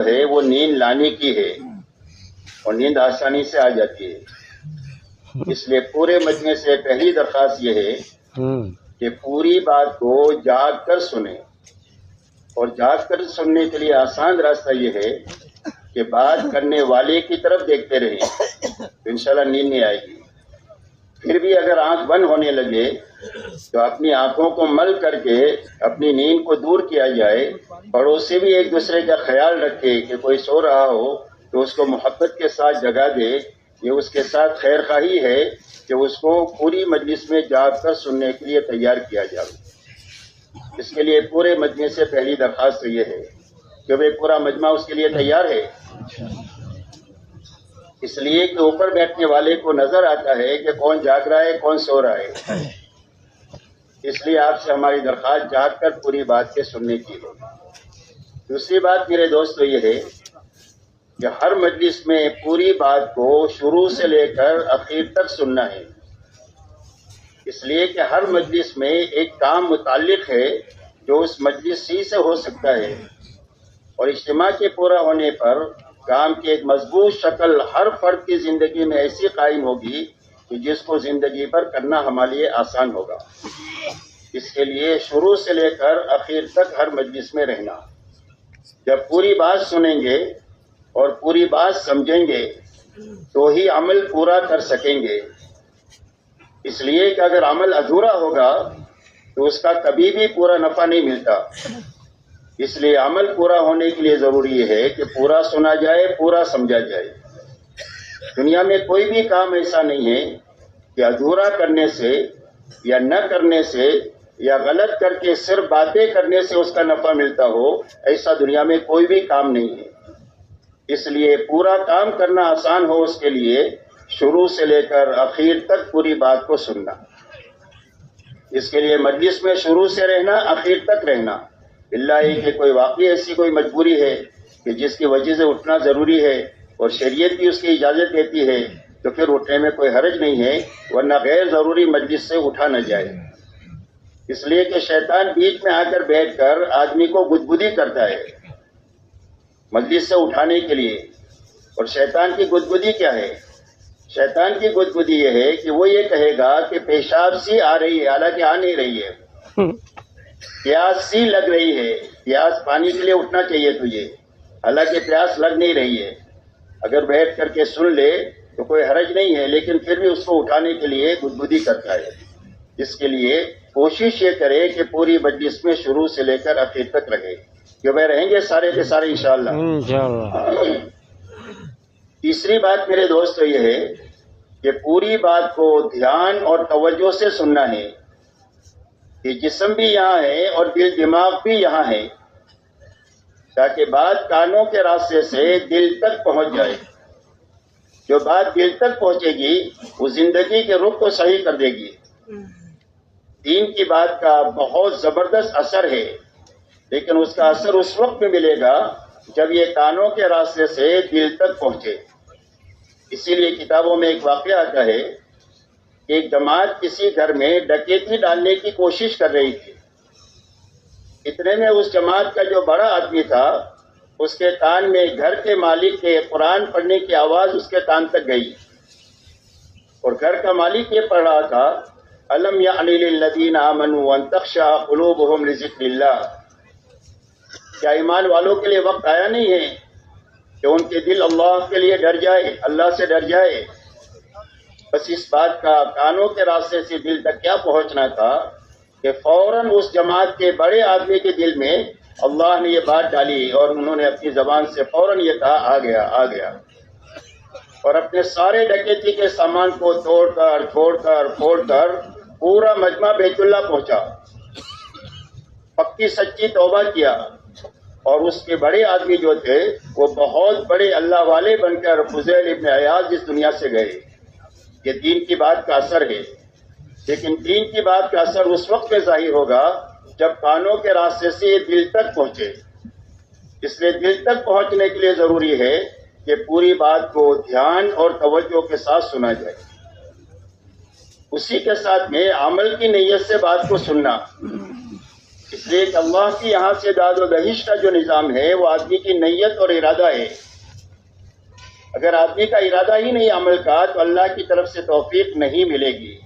ہے وہ نیند لانے کی ہے اور نیند آسانی سے آ جاتی ہے۔ اس لیے پورے مجمع سے پہلی درخواست یہ ہے کہ پوری بات کو جاگ کر سنیں، اور جاگ کر سننے کے لیے آسان راستہ یہ ہے کہ بات کرنے والے کی طرف دیکھتے رہیں تو انشاءاللہ نیند نہیں آئے گی۔ پھر بھی اگر آنکھ بند ہونے لگے تو اپنی آنکھوں کو مل کر کے اپنی نیند کو دور کیا جائے۔ پڑوسی بھی ایک دوسرے کا خیال رکھے کہ کوئی سو رہا ہو تو اس کو محبت کے ساتھ جگا دے، یہ اس کے ساتھ خیر خواہی ہے کہ اس کو پوری مجلس میں جاگ کر سننے کے لیے تیار کیا جائے۔ اس کے لیے پورے مجمع سے پہلی درخواست یہ ہے کہ وہ پورا مجمع اس کے لیے تیار ہے، اس لیے کہ اوپر بیٹھنے والے کو نظر آتا ہے کہ کون جاگ رہا ہے کون سو رہا ہے۔ اس لیے آپ سے ہماری درخواست جاگ کر پوری بات کے سننے کی ہے۔ دوسری بات میرے دوستو یہ ہے کہ ہر مجلس میں پوری بات کو شروع سے لے کر اخیر تک سننا ہے، اس لیے کہ ہر مجلس میں ایک کام متعلق ہے جو اس مجلس ہی سے ہو سکتا ہے، اور اجتماع کے پورا ہونے پر کام کی ایک مضبوط شکل ہر فرد کی زندگی میں ایسی قائم ہوگی کہ جس کو زندگی بھر کرنا ہمارے لیے آسان ہوگا۔ اس کے لیے شروع سے لے کر اخیر تک ہر مجلس میں رہنا۔ جب پوری بات سنیں گے اور پوری بات سمجھیں گے تو ہی عمل پورا کر سکیں گے، اس لیے کہ اگر عمل ادھورا ہوگا تو اس کا کبھی بھی پورا نفع نہیں ملتا۔ اس لیے عمل پورا ہونے کے لیے ضروری ہے کہ پورا سنا جائے، پورا سمجھا جائے۔ دنیا میں کوئی بھی کام ایسا نہیں ہے کہ ادھورا کرنے سے یا نہ کرنے سے یا غلط کر کے صرف باتیں کرنے سے اس کا نفع ملتا ہو، ایسا دنیا میں کوئی بھی کام نہیں ہے۔ اس لیے پورا کام کرنا آسان ہو اس کے لیے شروع سے لے کر اخیر تک پوری بات کو سننا۔ اس کے لیے مجلس میں شروع سے رہنا، اخیر تک رہنا۔ اللہ ہی کہ کوئی واقعی ایسی کوئی مجبوری ہے کہ جس کی وجہ سے اٹھنا ضروری ہے اور شریعت بھی اس کی اجازت دیتی ہے تو پھر اٹھنے میں کوئی حرج نہیں ہے، ورنہ غیر ضروری مجلس سے اٹھا نہ جائے۔ اس لیے کہ شیطان بیچ میں آ کر بیٹھ کر آدمی کو گدگدی کرتا ہے مجلس سے اٹھانے کے لیے۔ اور شیطان کی گدگدی کیا ہے؟ شیطان کی گدگدی یہ ہے کہ وہ یہ کہے گا کہ پیشاب سی آ رہی ہے، حالانکہ آ نہیں رہی ہے، پیاس سی لگ رہی ہے، پیاس پانی کے لیے اٹھنا چاہیے تجھے، حالانکہ پیاس لگ نہیں رہی ہے۔ اگر بیٹھ کر کے سن لے تو کوئی حرج نہیں ہے، لیکن پھر بھی اس کو اٹھانے کے لیے گدگدی کرتا ہے۔ اس کے لیے کوشش یہ کرے کہ پوری مجلس میں شروع سے لے کر اخیر تک رہے، کہ وہ رہیں گے سارے کے سارے انشاءاللہ۔ تیسری بات میرے دوستو یہ ہے کہ پوری بات کو دھیان اور توجہ سے سننا ہے، کہ جسم بھی یہاں ہے اور دل دماغ بھی یہاں ہے، تاکہ بات کانوں کے راستے سے دل تک پہنچ جائے۔ جو بات دل تک پہنچے گی وہ زندگی کے رخ کو صحیح کر دے گی۔ دین کی بات کا بہت زبردست اثر ہے، لیکن اس کا اثر اس وقت میں ملے گا جب یہ کانوں کے راستے سے دل تک پہنچے۔ اسی لیے کتابوں میں ایک واقعہ آتا ہے کہ ایک جماعت کسی گھر میں ڈکیتی ڈالنے کی کوشش کر رہی تھی۔ اتنے میں اس جماعت کا جو بڑا آدمی تھا اس کے کان میں گھر کے مالک کے قرآن پڑھنے کی آواز اس کے کان تک گئی، اور گھر کا مالک یہ پڑھ رہا تھا أَلَمْ يَعْنِ لِلَّذِينَ آمَنُوا أَن تَخْشَعَ قُلُوبُهُمْ لِذِكْرِ اللَّهِ، کیا ایمان والوں کے لیے وقت آیا نہیں ہے کہ ان کے دل اللہ کے لیے ڈر جائے، اللہ سے ڈر جائے؟ بس اس بات کا کانوں کے راستے سے دل تک کیا پہنچنا تھا کہ فوراً اس جماعت کے بڑے آدمی کے دل میں اللہ نے یہ بات ڈالی، اور انہوں نے اپنی زبان سے فوراً یہ کہا آ گیا آ گیا، اور اپنے سارے ڈکیتی کے سامان کو توڑ کر پھوڑ کر پورا مجمع بیت اللہ پہنچا، پکی سچی توبہ کیا، اور اس کے بڑے آدمی جو تھے وہ بہت بڑے اللہ والے بن کر فضیل ابن عیاض اس دنیا سے گئے۔ یہ دین کی بات کا اثر ہے، لیکن دین کی بات کا اثر اس وقت میں ظاہر ہوگا جب کانوں کے راستے سے یہ دل تک پہنچے۔ اس لیے دل تک پہنچنے کے لیے ضروری ہے کہ پوری بات کو دھیان اور توجہ کے ساتھ سنا جائے۔ اسی کے ساتھ میں عمل کی نیت سے بات کو سننا، اس لیے کہ اللہ کی یہاں سے داد و دہش کا جو نظام ہے وہ آدمی کی نیت اور ارادہ ہے. اگر آدمی کا ارادہ ہی نہیں عمل کا تو اللہ کی طرف سے توفیق نہیں ملے گی.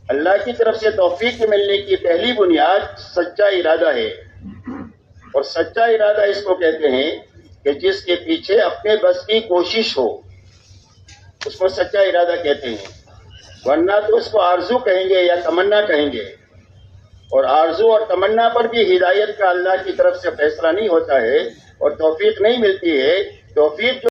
اللہ کی طرف سے توفیق ملنے کی پہلی بنیاد سچا ارادہ ہے، اور سچا ارادہ اس کو کہتے ہیں کہ جس کے پیچھے اپنے بس کی کوشش ہو، اس کو سچا ارادہ کہتے ہیں. ورنہ تو اس کو آرزو کہیں گے یا تمنا کہیں گے، اور آرزو اور تمنا پر بھی ہدایت کا اللہ کی طرف سے فیصلہ نہیں ہوتا ہے اور توفیق نہیں ملتی ہے. توفیق